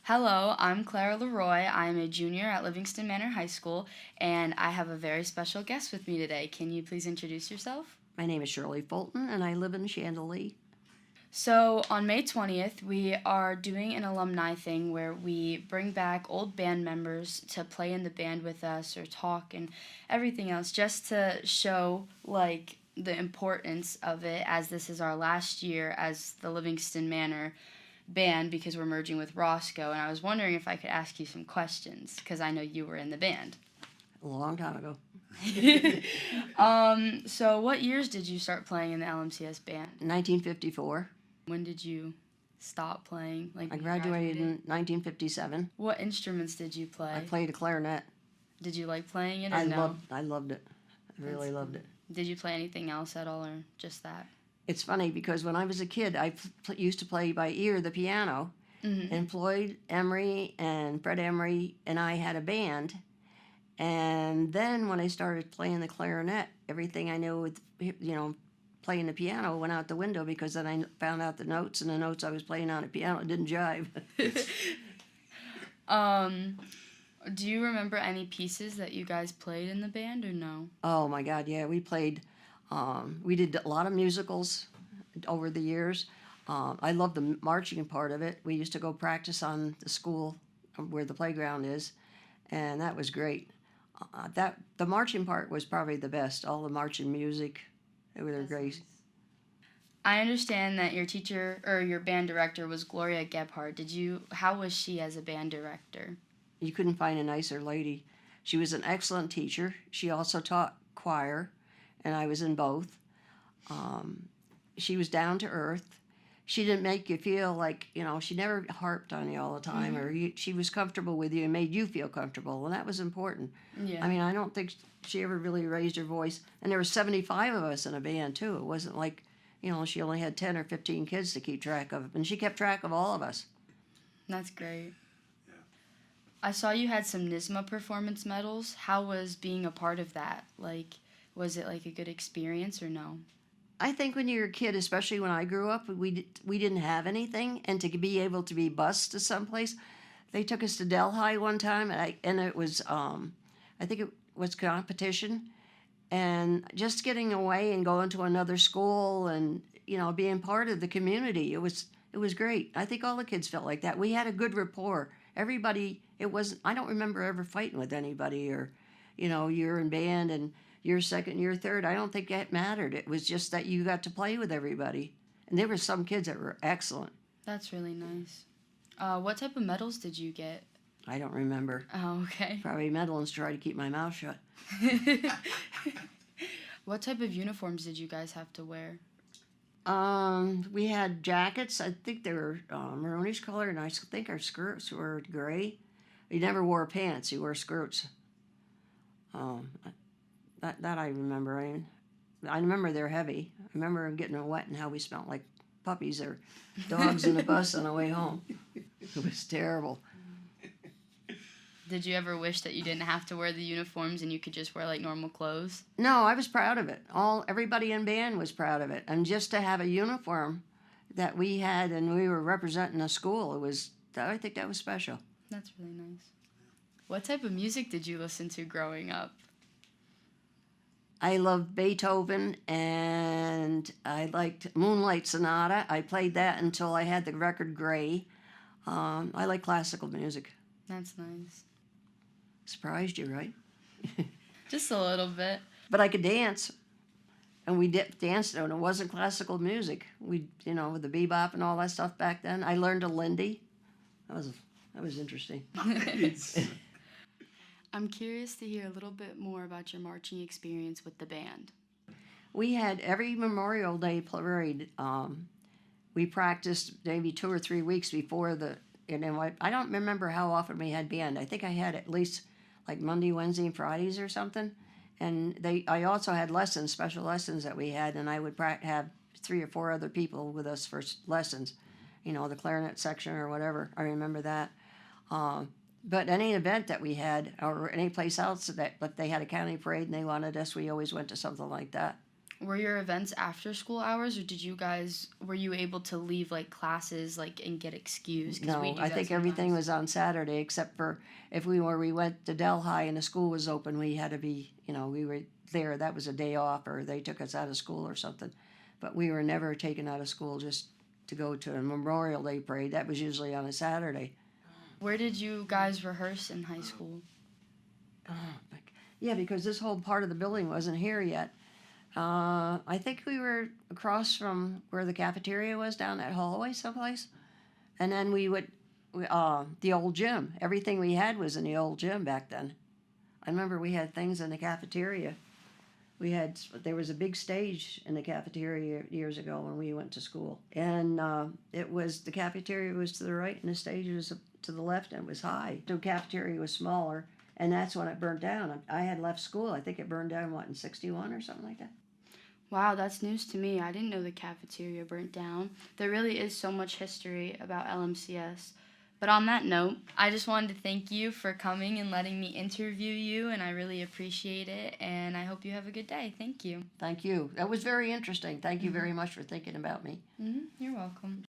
Hello, I'm Clara LeRoy. I'm a junior at Livingston Manor High School, and I have a very special guest with me today. Can you please introduce yourself? My name is Shirley Fulton, and I live in Chantilly. So, on May 20th, we are doing an alumni thing where we bring back old band members to play in the band with us or talk and everything else just to show, the importance of it, as this is our last year as the Livingston Manor Band because we're merging with Roscoe, and I was wondering if I could ask you some questions because I know you were in the band. A long time ago. So what years did you start playing in the LMCS Band? 1954. When did you stop playing? I graduated in 1957. What instruments did you play? I played a clarinet. Did you like playing it or no? I loved it. I really loved it. Did you play anything else at all or just that? It's funny because when I was a kid, I used to play by ear the piano, and Floyd Emery and Fred Emery and I had a band. And then when I started playing the clarinet, everything I knew with, playing the piano went out the window because then I found out the notes, and the notes I was playing on the piano didn't jive. Do you remember any pieces that you guys played in the band or no? Oh my God, yeah, we played. We did a lot of musicals over the years. I love the marching part of it. We used to go practice on the school where the playground is, and that was great. The marching part was probably the best. All the marching music, they were great. Nice. I understand that your teacher or your band director was Gloria Gebhard. How was she as a band director? You couldn't find a nicer lady. She was an excellent teacher. She also taught choir, and I was in both. She was down to earth. She didn't make you feel like, she never harped on you all the time, or she was comfortable with you and made you feel comfortable, and that was important. Yeah. I mean, I don't think she ever really raised her voice. And there were 75 of us in a band, too. It wasn't like, she only had 10 or 15 kids to keep track of, and she kept track of all of us. That's great. I saw you had some NISMA performance medals. How was being a part of that? Was it a good experience or no? I think when you're a kid, especially when I grew up, we didn't have anything, and to be able to be bused to someplace, they took us to Delhi one time, and it was I think it was competition, and just getting away and going to another school and being part of the community, it was great. I think all the kids felt like that. We had a good rapport. Everybody, I don't remember ever fighting with anybody, or you're in band and you're second, you're third. I don't think that mattered. It was just that you got to play with everybody. And there were some kids that were excellent. That's really nice. What type of medals did you get? I don't remember. Oh, okay. Probably medals to try to keep my mouth shut. What type of uniforms did you guys have to wear? We had jackets. I think they were maroonish color, and I think our skirts were gray. We never wore pants. You wore skirts. That I remember. I remember they're heavy. I remember getting wet and how we smelled like puppies or dogs in the bus on the way home. It was terrible. Did you ever wish that you didn't have to wear the uniforms and you could just wear normal clothes? No, I was proud of it. Everybody in band was proud of it, and just to have a uniform that we had and we were representing a school, I think that was special. That's really nice. What type of music did you listen to growing up? I loved Beethoven, and I liked Moonlight Sonata. I played that until I had the record gray. I like classical music. That's nice. Surprised you, right? Just a little bit. But I could dance, and we danced, and it wasn't classical music. We, with the bebop and all that stuff back then. I learned a Lindy. That was interesting. I'm curious to hear a little bit more about your marching experience with the band. We had every Memorial Day parade. We practiced maybe 2 or 3 weeks before I don't remember how often we had band. I think I had at least Monday, Wednesday, and Fridays or something. And I also had special lessons that we had, and I would have 3 or 4 other people with us for lessons. The clarinet section or whatever. I remember that. But any event that we had, or any place else if they had a county parade and they wanted us, we always went to something like that. Were your events after school hours, or were you able to leave like classes like and get excused? 'Cause we No, do I that think everything sometimes. was on Saturday except for if we went to Delhi and the school was open, we had to be, we were there. That was a day off, or they took us out of school or something. But we were never taken out of school just to go to a Memorial Day parade. That was usually on a Saturday. Where did you guys rehearse in high school? Yeah, because this whole part of the building wasn't here yet. I think we were across from where the cafeteria was down that hallway someplace. And then the old gym. Everything we had was in the old gym back then. I remember we had things in the cafeteria. There was a big stage in the cafeteria years ago when we went to school. And the cafeteria was to the right and the stage was to the left and it was high. The cafeteria was smaller and that's when it burned down. I had left school. I think it burned down, in 61 or something like that? Wow, that's news to me. I didn't know the cafeteria burnt down. There really is so much history about LMCS. But on that note, I just wanted to thank you for coming and letting me interview you, and I really appreciate it, and I hope you have a good day. Thank you. Thank you. That was very interesting. Thank you very much for thinking about me. You're welcome.